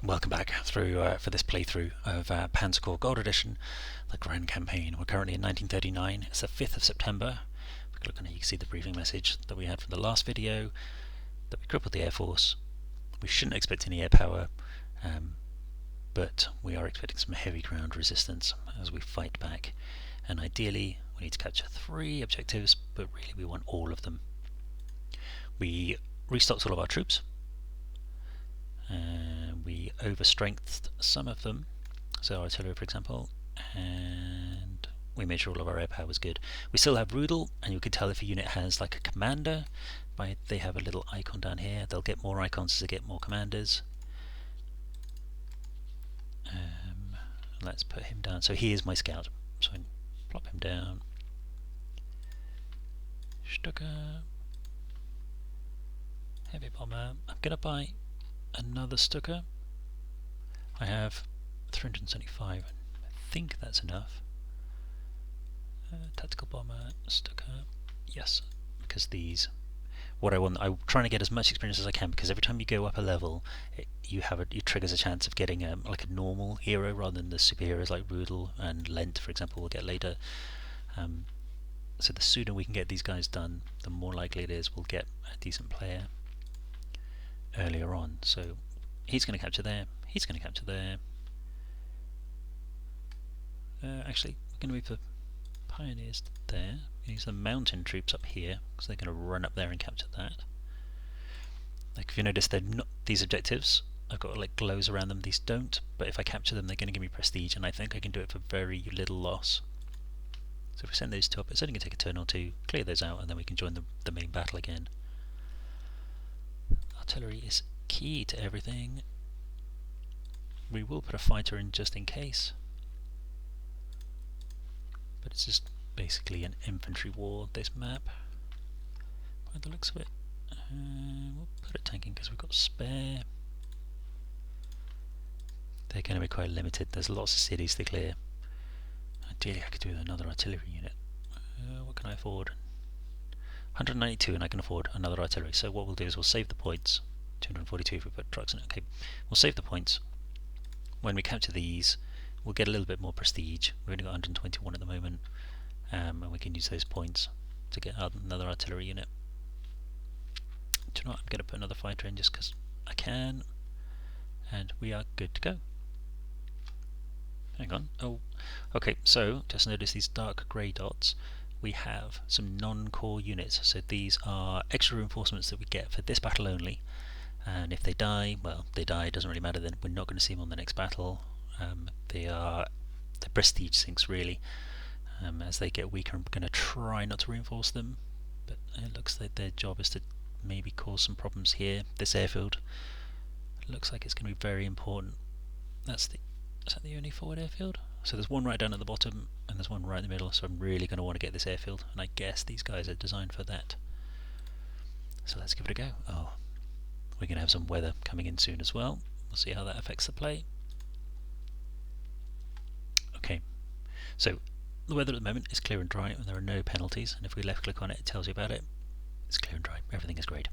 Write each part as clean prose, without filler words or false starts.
Welcome back through for this playthrough of Panzer Gold Edition, the Grand Campaign. We're currently in 1939. It's the 5th of September. If we look on here, you can see the briefing message that we had from the last video, that we crippled the Air Force. We shouldn't expect any air power, but we are expecting some heavy ground resistance as we fight back. And ideally, we need to capture 3 objectives, but really we want all of them. We restocked all of our troops. We overstrengthed some of them, so artillery for example, and we made sure all of our air power was good. We still have Rudel, and you can tell if a unit has like a commander by they have a little icon down here. They'll get more icons as they get more commanders. Let's put him down. So he is my scout, so I plop him down. Stuka, heavy bomber. I'm gonna buy another Stuka. I have 375. I think that's enough. Tactical bomber, Stuka. Yes, because these. What I want, I'm trying to get as much experience as I can, because every time you go up a level, it triggers a chance of getting like a normal hero rather than the superheroes like Rudel and Lent, for example. We'll get later. So the sooner we can get these guys done, the more likely it is we'll get a decent player earlier on. So he's going to capture there, he's going to capture there. Actually, we're going to move the pioneers there. Use the mountain troops up here, because they're going to run up there and capture that. Like if you notice, they're not these objectives. I've got like glows around them. These don't, but if I capture them, they're going to give me prestige, and I think I can do it for very little loss. So if we send those 2 up, it's only going to take a turn or 2, clear those out, and then we can join the main battle again. Artillery is key to everything. We will put a fighter in just in case, but it's just basically an infantry war, this map, by the looks of it. We'll put a tank in because we've got spare. They're going to be quite limited, there's lots of cities to clear. Ideally I could do another artillery unit. What can I afford? 192, and I can afford another artillery. So what we'll do is we'll save the points. 242 if we put trucks in it. Okay, we'll save the points. When we capture these, we'll get a little bit more prestige. We've only got 121 at the moment, and we can use those points to get another artillery unit. Do you know what? I'm going to put another fighter in just because I can, and we are good to go. Hang on. Oh, okay. So just notice these dark grey dots. We have some non-core units, so these are extra reinforcements that we get for this battle only, and if they die, well, they die, it doesn't really matter, then we're not going to see them on the next battle. The prestige sinks really. As they get weaker, I'm going to try not to reinforce them, but it looks like their job is to maybe cause some problems here. This airfield looks like it's going to be very important. Is that the only forward airfield? So there's one right down at the bottom and there's one right in the middle, so I'm really going to want to get this airfield, and I guess these guys are designed for that. So let's give it a go. Oh, we're going to have some weather coming in soon as well. We'll see how that affects the play. Okay, so the weather at the moment is clear and dry and there are no penalties, and if we left click on it, it tells you about it. It's clear and dry, everything is great.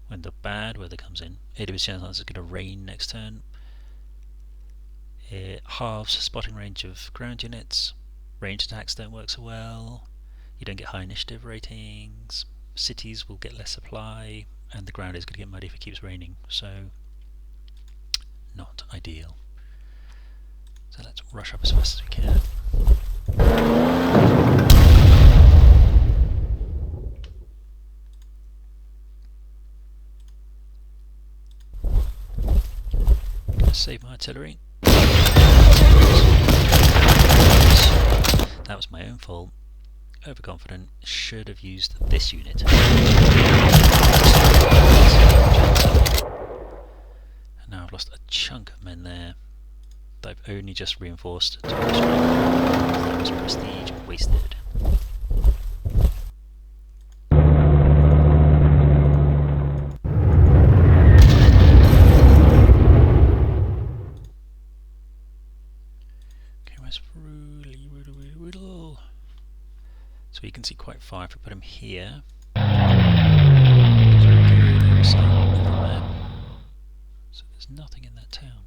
When the bad weather comes in, 80% chance it's going to rain next turn. It halves spotting range of ground units, range attacks don't work so well, you don't get high initiative ratings, cities will get less supply, and the ground is going to get muddy if it keeps raining, so not ideal. So let's rush up as fast as we can. Save my artillery. That was my own fault. Overconfident. Should have used this unit. And now I've lost a chunk of men there that I've only just reinforced to that was prestige wasted. So you can see quite far if I put him here. So there's nothing in that town.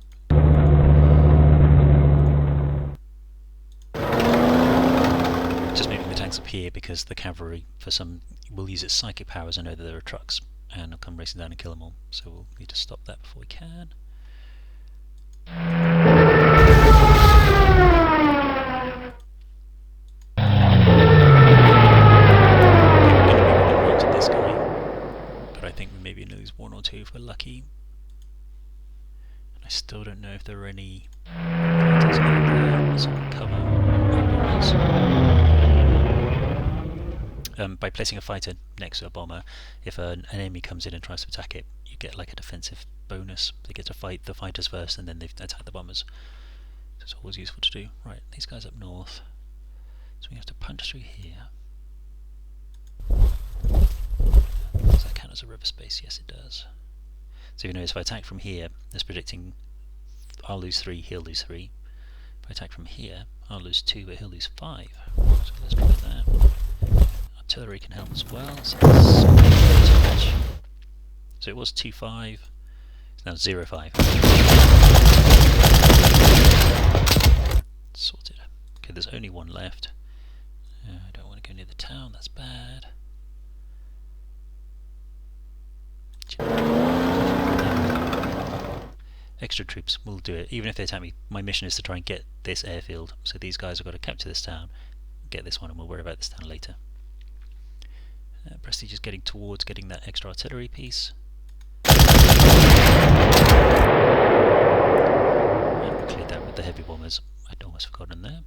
Just moving the tanks up here because the cavalry, for some, will use its psychic powers and know that there are trucks, and will come racing down and kill them all. So we'll need to stop that before we can. One or two if we're lucky. And I still don't know if there are any fighters out there, so we'll cover by placing a fighter next to a bomber, if an enemy comes in and tries to attack it, you get like a defensive bonus. They get to fight the fighters first and then they attack the bombers. So it's always useful to do. Right, these guys up north. So we have to punch through here. Does that count as a river space? Yes, it does. So you notice if I attack from here, it's predicting I'll lose 3, he'll lose 3. If I attack from here, I'll lose 2, but he'll lose 5. So let's try that. Artillery can help as well. So, so it was 2-5. It's now 0-5. Sorted. Okay, there's only one left. I don't want to go near the town. That's bad. Extra troops will do it, even if they attack me. My mission is to try and get this airfield, so these guys have got to capture this town, get this one, and we'll worry about this town later. Prestige is getting towards getting that extra artillery piece. And we cleared that with the heavy bombers. I'd almost forgotten there.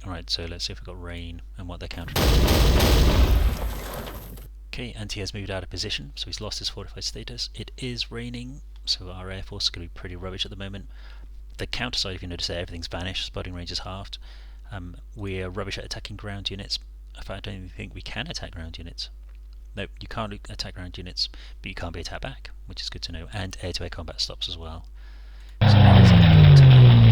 Alright, so let's see if we've got rain and what they're countering. Okay, Anti has moved out of position, so he's lost his fortified status. It is raining, so our air force is going to be pretty rubbish at the moment. The counter side, if you notice there, everything's vanished, spotting range is halved. We're rubbish at attacking ground units. In fact, I don't even think we can attack ground units. No, you can't attack ground units, but you can't be attacked back, which is good to know. And air-to-air combat stops as well. So that is a good time.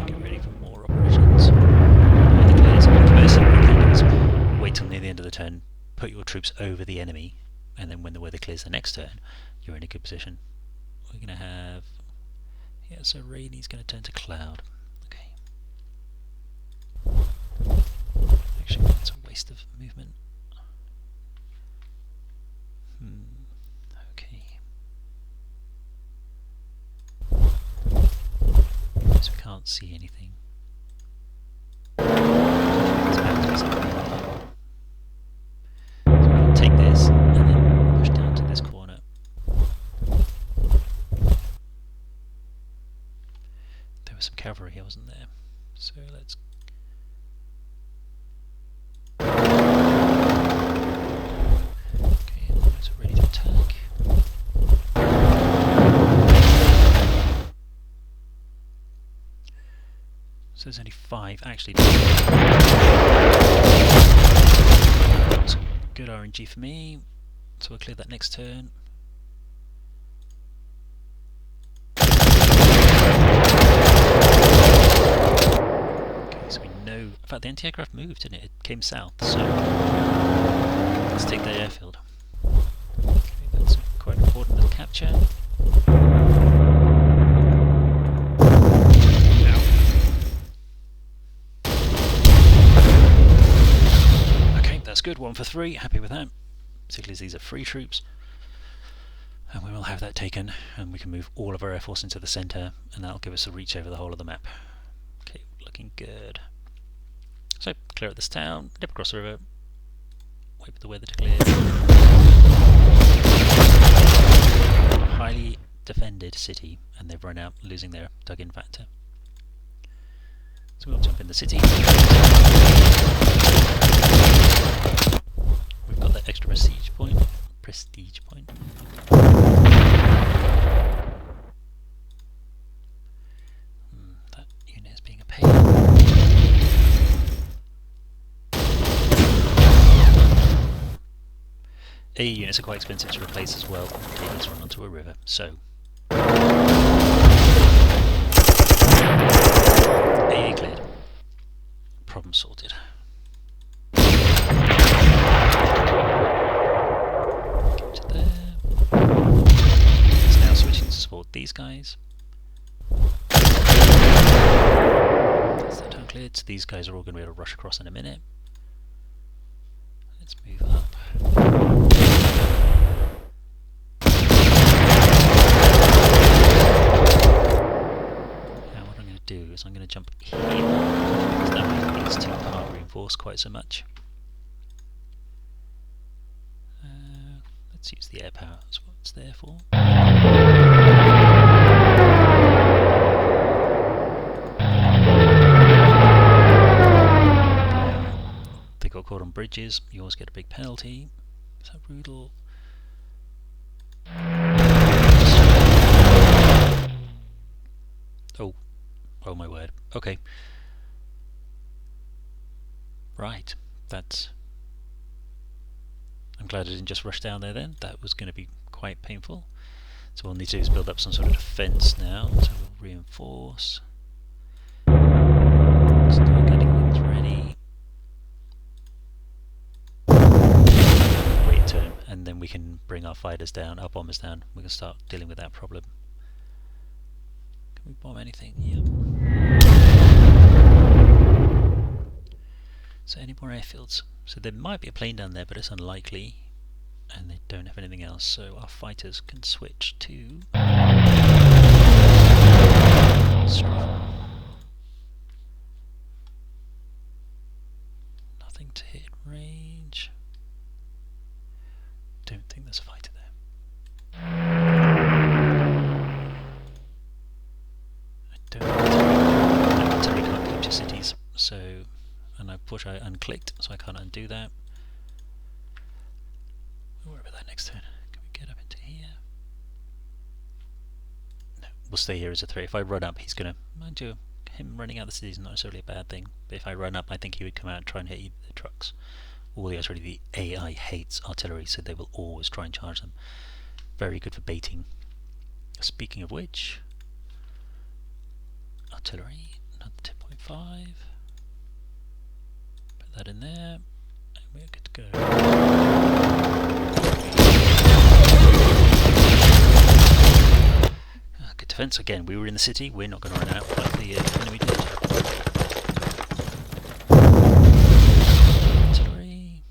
Get ready for more operations. Wait till near the end of the turn, put your troops over the enemy, and then when the weather clears the next turn, you're in a good position. We're going to have... yeah, so rainy's going to turn to cloud. Okay. Actually, that's a waste of movement. Okay. So we can't see anything. It's about to be something there. So we're going to take this and then push down to this corner. There was some cavalry here, wasn't there? So let's... okay, so ready to attack. So there's only 5 actually. Good RNG for me. So we'll clear that next turn. So we know, in fact the anti-aircraft moved, didn't it? It came south, so let's take that airfield. Okay, that's quite an important little capture. Okay, that's good, 1 for 3, happy with that. Particularly as these are free troops. And we will have that taken, and we can move all of our air force into the centre, and that'll give us a reach over the whole of the map. Okay, looking good. So, clear out this town, dip across the river, wait for the weather to clear. Highly defended city, and they've run out, losing their dug-in factor. So we'll jump in the city. We've got that extra prestige point. That unit is being a pain. AA units are quite expensive to replace as well. They need to run onto a river, so AA cleared. Problem sorted. these guys. That's that town cleared. So these guys are all going to be able to rush across in a minute. Let's move up. Now what I'm going to do is I'm going to jump here, because that way these two can't reinforce quite so much. Let's use the air power, that's what it's there for. They got caught on bridges, you always get a big penalty. Is that brutal? Oh my word. Okay. Right, that's... I'm glad I didn't just rush down there then, that was going to be quite painful. So what we'll need to do is build up some sort of defence now, so we'll reinforce. Start getting things ready. Wait a turn, and then we can bring our fighters down, our bombers down. We can start dealing with that problem. Can we bomb anything? Yep. So any more airfields? So there might be a plane down there, but it's unlikely, and they don't have anything else, so our fighters can switch to nothing to hit range. Don't think there's a fighter there. I don't think artillery can't capture cities, so. And I unclicked, so I can't undo that. Where about that next turn? Can we get up into here? No, we'll stay here as a 3. If I run up, he's gonna, mind you, him running out the city is not necessarily a bad thing. But if I run up, I think he would come out and try and hit the trucks. All the artillery, the AI hates artillery, so they will always try and charge them. Very good for baiting. Speaking of which, artillery, another 10.5. That in there, and we're good to go. Good defence again. We were in the city. We're not going to run out like the enemy did. Artillery.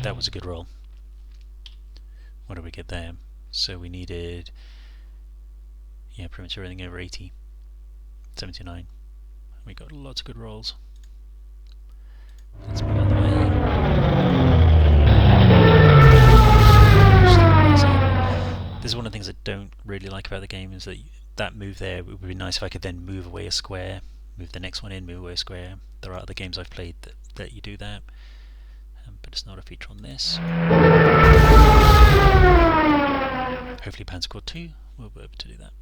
That was a good roll. What did we get there? So we needed, yeah, pretty much everything over 80, 79. We got lots of good rolls. Let's move out of the way. This is one of the things I don't really like about the game, is that that move there, it would be nice if I could then move away a square, move the next one in, move away a square. There are other games I've played that let you do that, but it's not a feature on this. Hopefully Panzer Corps 2 will be able to do that.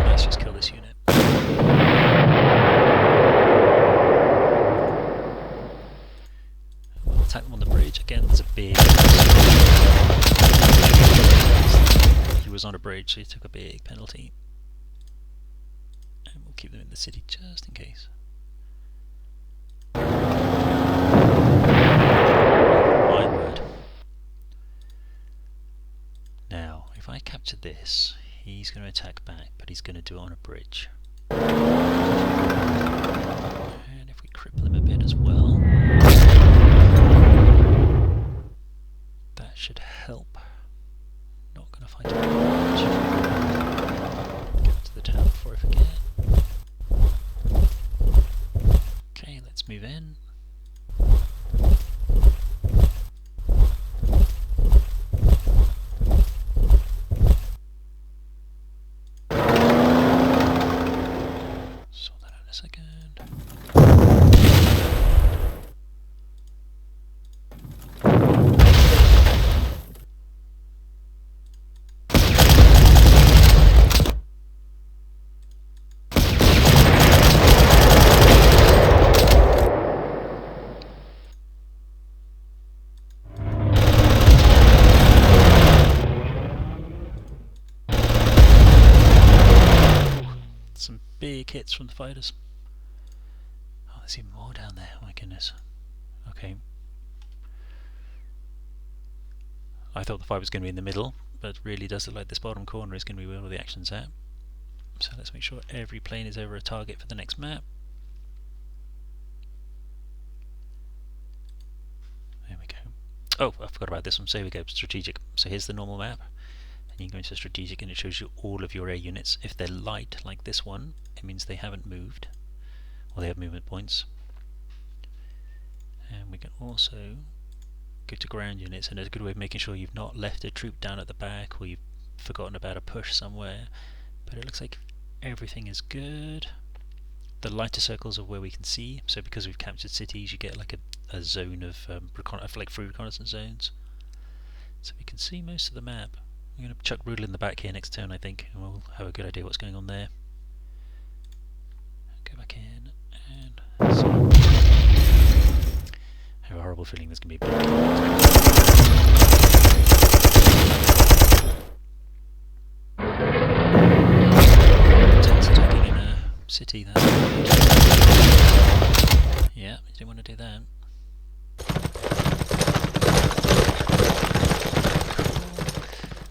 Let's just kill this unit. We'll attack them on the bridge. Again, there's a big... He was on a bridge, so he took a big penalty. And we'll keep them in the city just in case. Now, if I capture this, he's going to attack back, but he's going to do it on a bridge. And if we cripple him a bit as well, that should help. Not going to fight him on the bridge. Get to the town before I forget. Okay, let's move in. big hits from the fighters. Oh, there's even more down there, oh my goodness. Okay. I thought the fight was going to be in the middle, but it really does look like this bottom corner is going to be where all the action's at. So let's make sure every plane is over a target for the next map. There we go. Oh, I forgot about this one. So here we go, strategic. So here's the normal map. And you can go into strategic and it shows you all of your air units. If they're light, like this one, it means they haven't moved. Or they have movement points. And we can also go to ground units, and there's a good way of making sure you've not left a troop down at the back or you've forgotten about a push somewhere. But it looks like everything is good. The lighter circles are where we can see, so because we've captured cities you get like a zone of like free reconnaissance zones. So we can see most of the map. I'm going to chuck Rudel in the back here next turn I think, and we'll have a good idea what's going on there. Go back in and see. I have a horrible feeling there's going to be a big tanks attacking in a city. That's yeah, you didn't want to do that.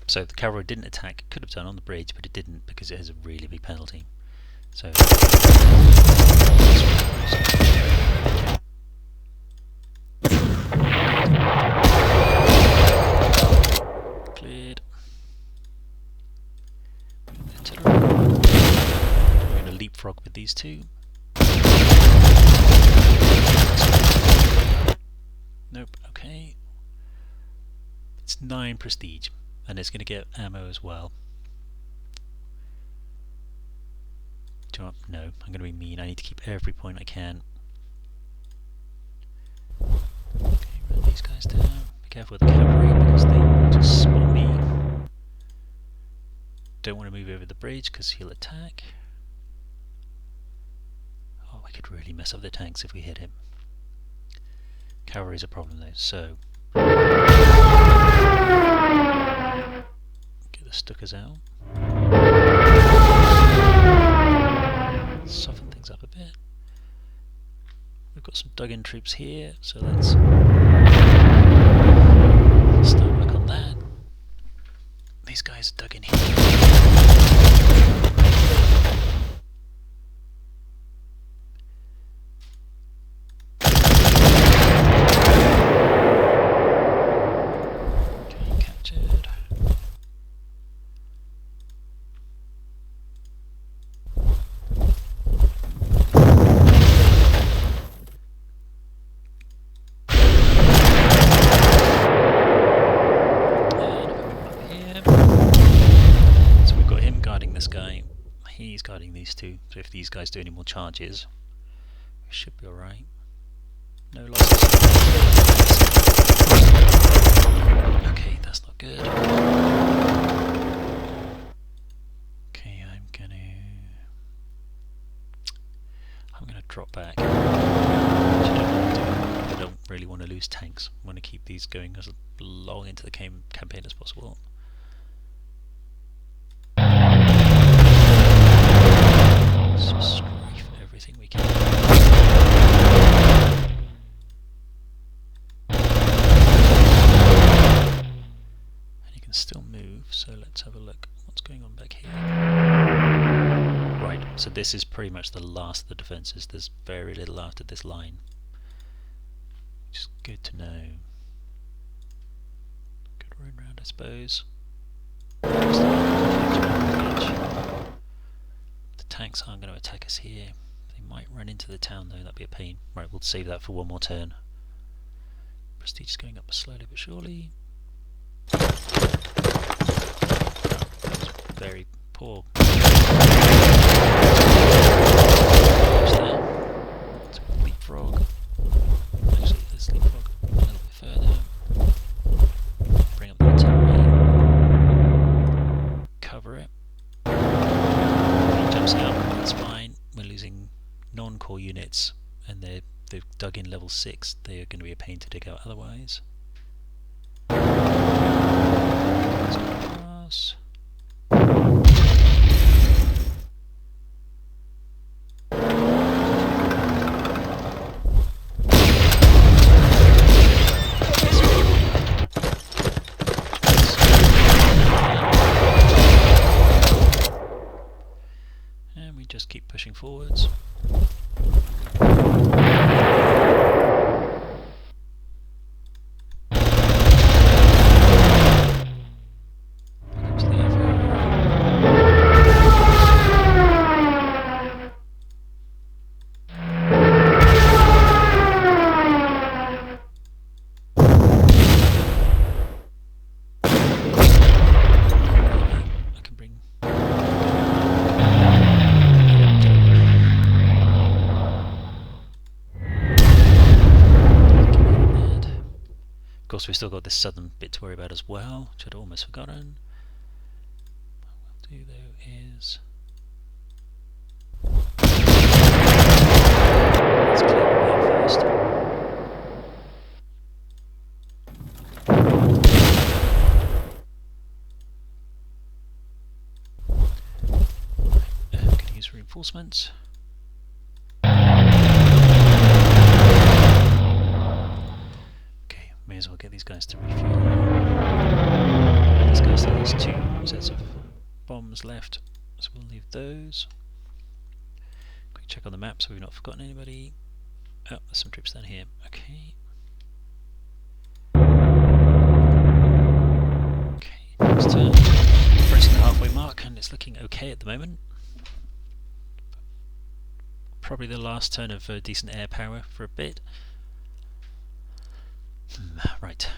So the cavalry didn't attack, could have done on the bridge, but it didn't because it has a really big penalty. So cleared. We're going to leapfrog with these two. Nope, okay. It's 9 prestige, and it's going to get ammo as well. Do you want, no, I'm going to be mean. I need to keep every point I can. Okay, run these guys down. Be careful with the cavalry because they want to spot me. Don't want to move over the bridge because he'll attack. Oh, I could really mess up the tanks if we hit him. Cavalry is a problem though, so get the Stuckers out. Soften things up a bit. We've got some dug-in troops here, so let's start work on that. These guys are dug in here. He's guarding these two, so if these guys do any more charges, we should be alright. No losses. Okay, that's not good. Okay, I'm gonna drop back. I don't really want to lose tanks. I want to keep these going as long into the campaign as possible. Just strafe everything we can. And you can still move, so let's have a look what's going on back here. Right, so this is pretty much the last of the defences. There's very little after this line, which is good to know. Good run round, I suppose. Tanks aren't going to attack us here. They might run into the town though, that'd be a pain. Right, we'll save that for one more turn. Prestige is going up slowly but surely. That was very poor. Let's leapfrog. Actually, let's leapfrog a little bit further. Bring up the artillery. Cover it. Out, that's fine. We're losing non-core units and they've dug in level 6. They are going to be a pain to dig out otherwise. forwards. Of course, we've still got this southern bit to worry about as well, which I'd almost forgotten. What we'll do though is let's clear the way first. I'm going to use reinforcements. May as well get these guys to refuel. This guy still has 2 sets of bombs left, so we'll leave those. Quick check on the map so we've not forgotten anybody. Oh, there's some troops down here. Okay. Okay, next turn. Approaching the halfway mark, and it's looking okay at the moment. Probably the last turn of decent air power for a bit. Right.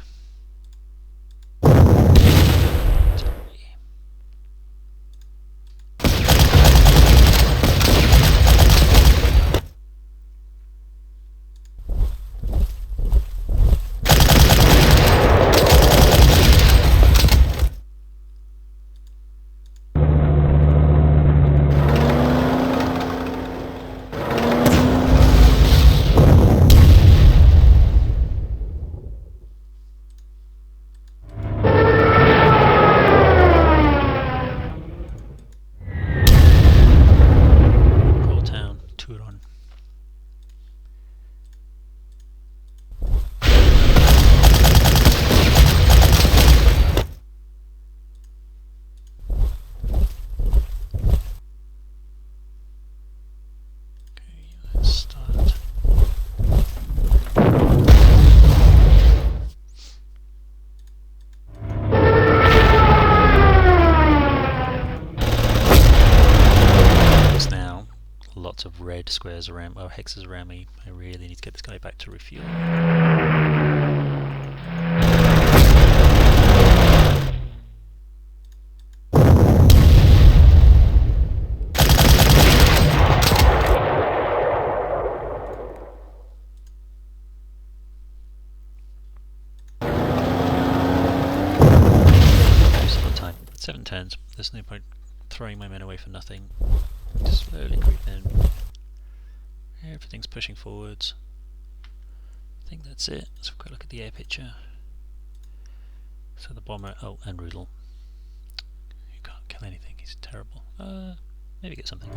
Of red squares around, well, hexes around me. I really need to get this guy back to refuel. Time. 7 turns. There's no point throwing my men away for nothing. Just slowly creep in. Everything's pushing forwards. I think that's it. Let's have a quick look at the air picture. So the bomber, oh, and Rudel. You can't kill anything, he's terrible. Maybe get something.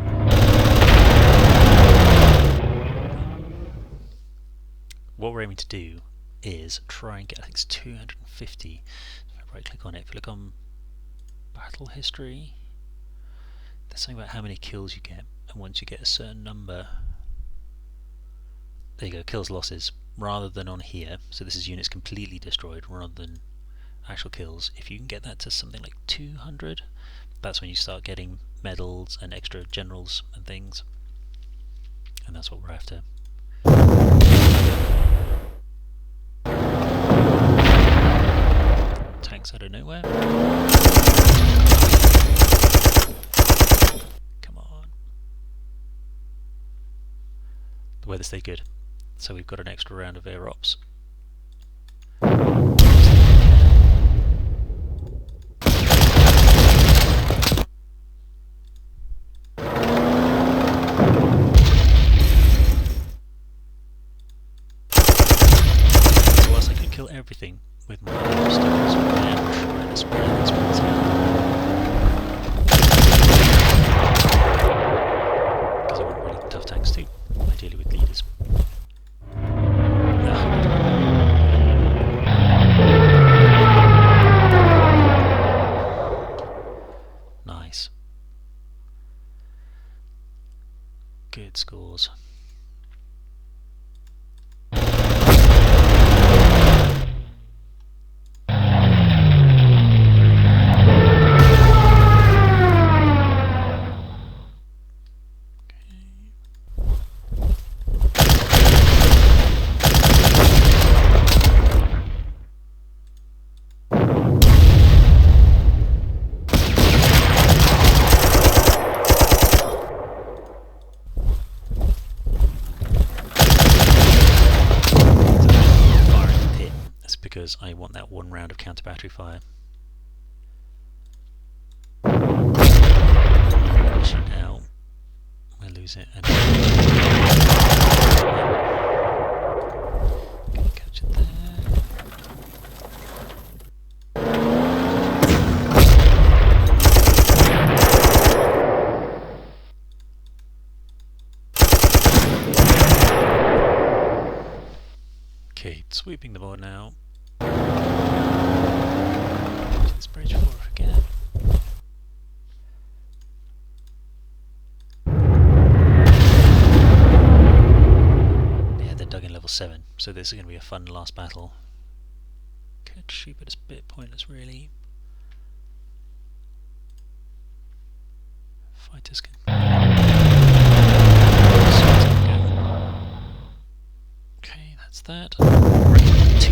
What we're aiming to do is try and get, I think it's 250. If I right click on it, if you look on battle history, there's something about how many kills you get, and once you get a certain number, there you go, kills losses, rather than on here, so this is units completely destroyed rather than actual kills. If you can get that to something like 200, that's when you start getting medals and extra generals and things, and that's what we're after. Tanks out of nowhere. Come on. The weather stayed good, so we've got an extra round of air ops. So whilst I could kill everything with my stones, I am trying to spread these ones out. Because I want really tough tanks too, ideally with leaders. Nice. because I want that one round of counter battery fire. Shoot now. I lose it. And okay, catch it there. Okay, sweeping the board now. To this bridge for again. Yeah, they're dug in level 7, so this is going to be a fun last battle. Could shoot, but it's a bit pointless really. Fighters can. Okay, that's that. 2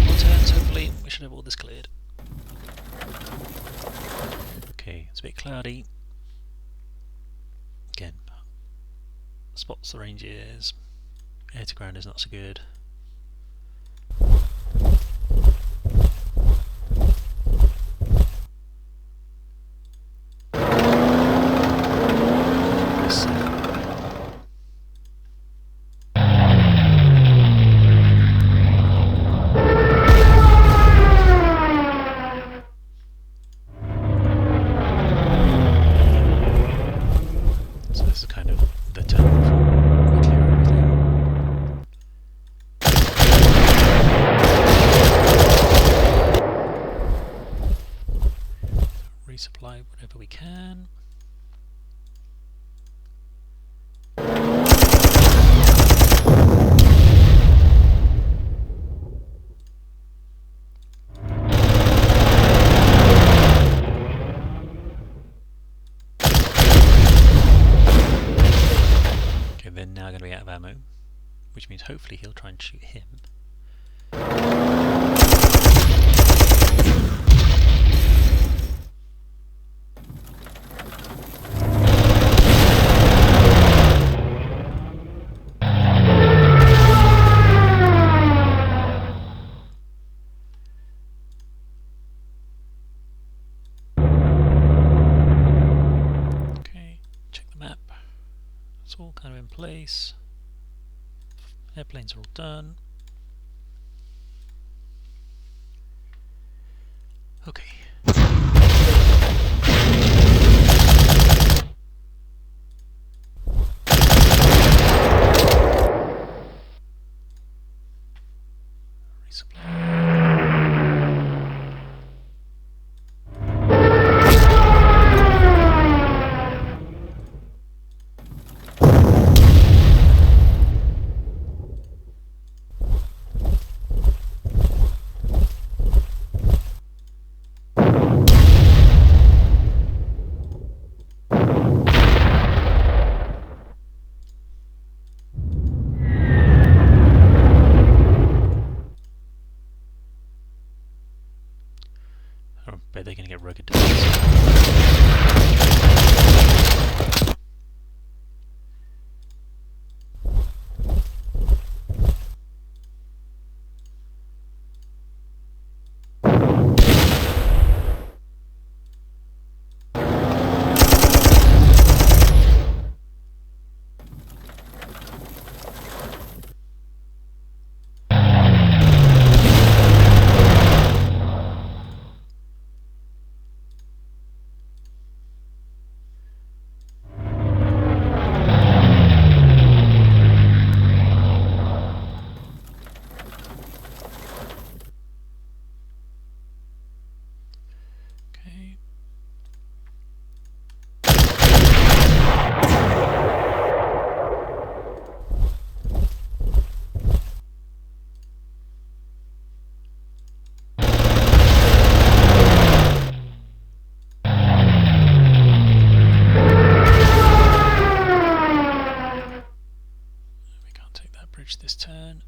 more turns, hopefully. We should have all this cleared. Okay, it's a bit cloudy. Again, spots the ranges. Air to ground is not so good. Resupply whatever we can. Okay, they're now going to be out of ammo, which means hopefully he'll try and shoot him. It's all kind of in place. Airplanes are all done. Okay. Resupply. I bet they're going to get rugged. This turn.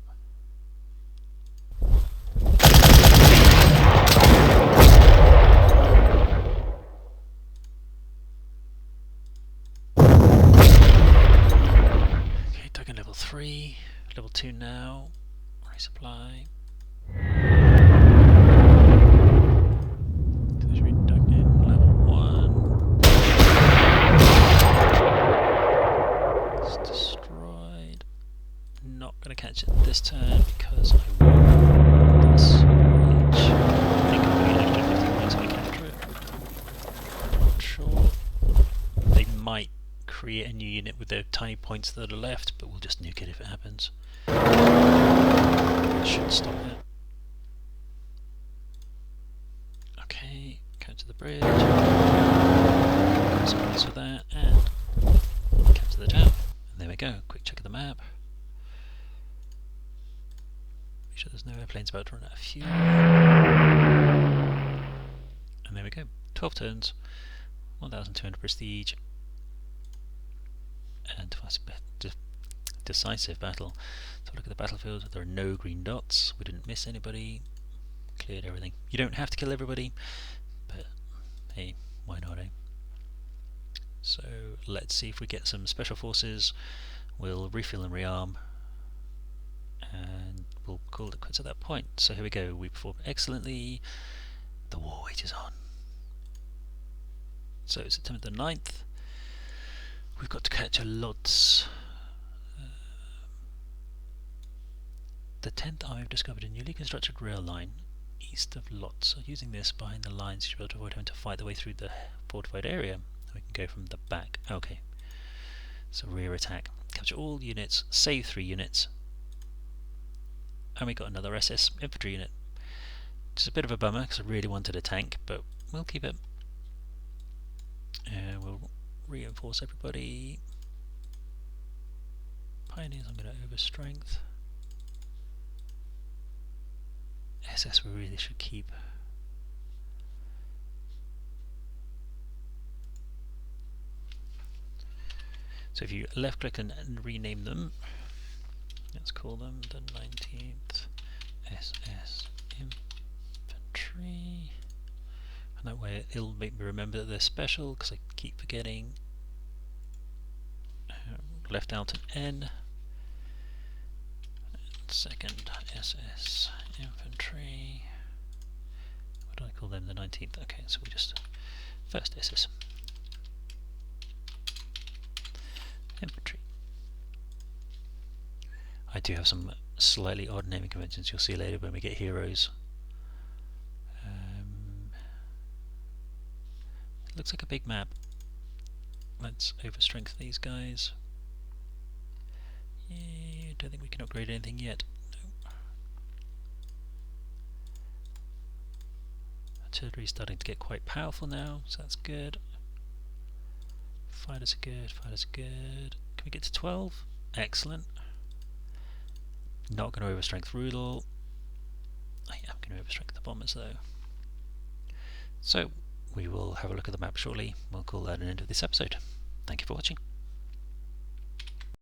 Okay, dug in level 3, level 2 now. Resupply. tiny points that are left, but we'll just nuke it if it happens. It should stop it. Okay, go to the bridge. Something for that, and capture the town. And there we go. Quick check of the map. Make sure there's no airplanes about to run out of fuel. And there we go. 12 turns, 1,200 prestige, and decisive battle. So look at the battlefield. There are no green dots. We didn't miss anybody. Cleared everything. You don't have to kill everybody, but hey, why not, eh? So let's see if we get some special forces. We'll refill and rearm, and we'll call it quits at that point. So here we go. We performed excellently. The war wages on. So September the 9th. We've got to capture Lodz. The 10th Army have discovered a newly constructed rail line east of Lodz. So using this behind the lines, you should be able to avoid having to fight their way through the fortified area. We can go from the back. Okay. So rear attack. Capture all units, save 3 units. And we got another SS infantry unit. Just a bit of a bummer because I really wanted a tank, but we'll keep it. We'll reinforce everybody. Pioneers, I'm going to overstrength. SS we really should keep. So if you left click and rename them, let's call them the 19th SS Infantry, and that way it'll make me remember that they're special because I keep forgetting. Left out an N. And 2nd SS Infantry. What do I call them? The 19th. Okay, so we just 1st SS Infantry. I do have some slightly odd naming conventions you'll see later when we get heroes. It looks like a big map. Let's overstrength these guys. Yeah, don't think we can upgrade anything yet. No. Artillery's starting to get quite powerful now, so that's good. Fighters are good, fighters are good. Can we get to 12? Excellent. Not going to overstrength Rudel. I am going to overstrength the bombers though. So we will have a look at the map shortly. We'll call that an end of this episode. Thank you for watching.